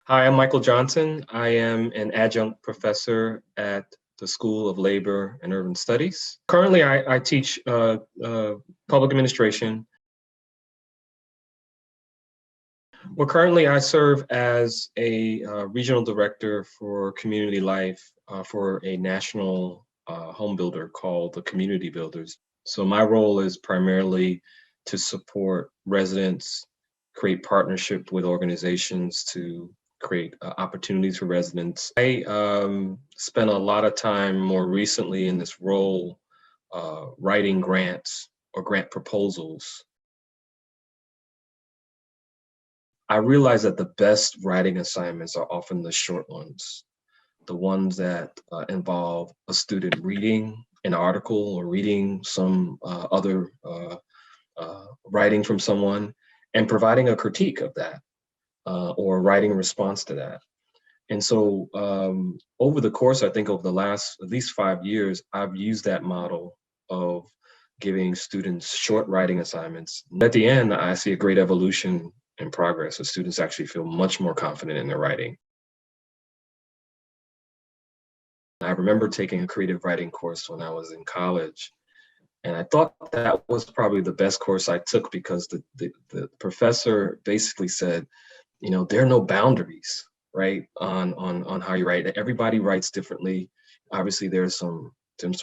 Hi, I'm Michael Johnson. I am an adjunct professor at the School of Labor and Urban Studies. Currently, I teach public administration. Well, currently, I serve as a regional director for community life for a national home builder called the Community Builders. So my role is primarily to support residents, create partnership with organizations to create opportunities for residents. I spent a lot of time more recently in this role writing grants or grant proposals. I realize that the best writing assignments are often the short ones, the ones that involve a student reading an article or reading some other writing from someone and providing a critique of that or writing a response to that. And so over the course, I think over the last at least 5 years, I've used that model of giving students short writing assignments. At the end, I see a great evolution and progress. So students actually feel much more confident in their writing. I remember taking a creative writing course when I was in college, and I thought that was probably the best course I took because the professor basically said, you know, there are no boundaries, right, on how you write. Everybody writes differently. Obviously, there's some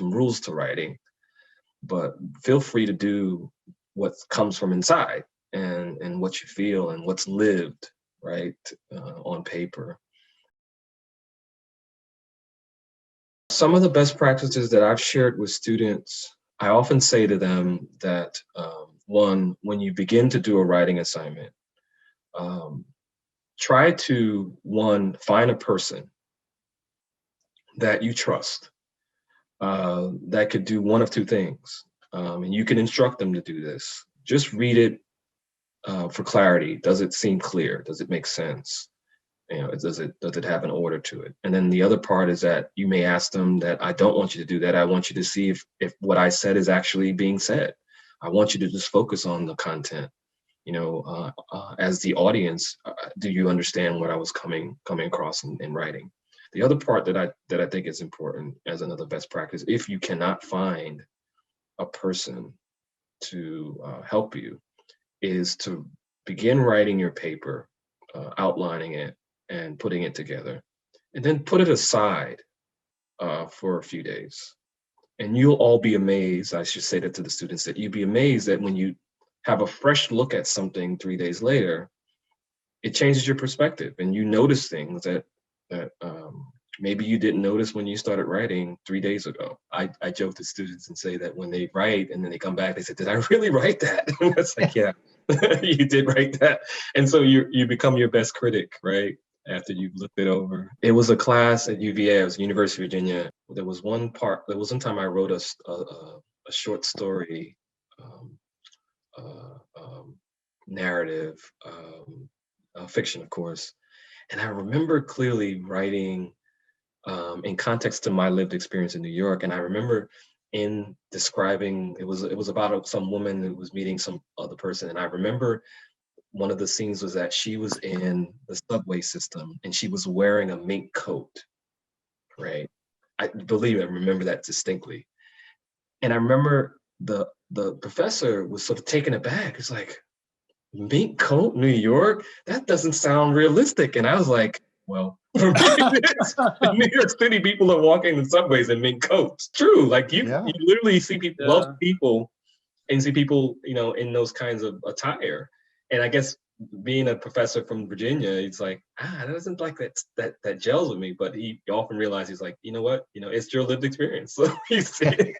rules to writing, but feel free to do what comes from inside and what you feel and what's lived, right, on paper. Some of the best practices that I've shared with students, I often say to them that one, when you begin to do a writing assignment, um, try to one, find a person that you trust that could do one of two things. And you can instruct them to do this. Just read it for clarity. Does it seem clear? Does it make sense? You know, does it have an order to it? And then the other part is that you may ask them that I don't want you to do that. I want you to see if what I said is actually being said. I want you to just focus on the content. You know, as the audience, do you understand what I was coming across in writing? The other part that I think is important as another best practice, if you cannot find a person to help you, is to begin writing your paper, outlining it, and putting it together, and then put it aside for a few days. And you'll all be amazed. I should say that to the students that you'd be amazed that when you have a fresh look at something 3 days later, it changes your perspective, and you notice things that maybe you didn't notice when you started writing 3 days ago. I joke to students and say that when they write and then they come back, they say, "Did I really write that?" And it's like, yeah, you did write that. And so you become your best critic, right? After you've looked it over. It was a class at UVA, it was University of Virginia. There was one time I wrote a short story, um, uh, um, narrative, fiction, of course. And I remember clearly writing in context to my lived experience in New York. And I remember in describing, it was about some woman who was meeting some other person. And I remember one of the scenes was that she was in the subway system and she was wearing a mink coat, right? I believe I remember that distinctly. And I remember the professor was sort of taken aback. It's like, mink coat, New York? That doesn't sound realistic. And I was like, well, for me, it is. In New York City, people are walking the subways in mink coats. True. Like you Yeah. literally see people, wealthy Yeah. people, and see people, you know, in those kinds of attire. And I guess being a professor from Virginia, it's like, that doesn't like that gels with me. But he often realizes he's like, you know what, you know, it's your lived experience. So you see it.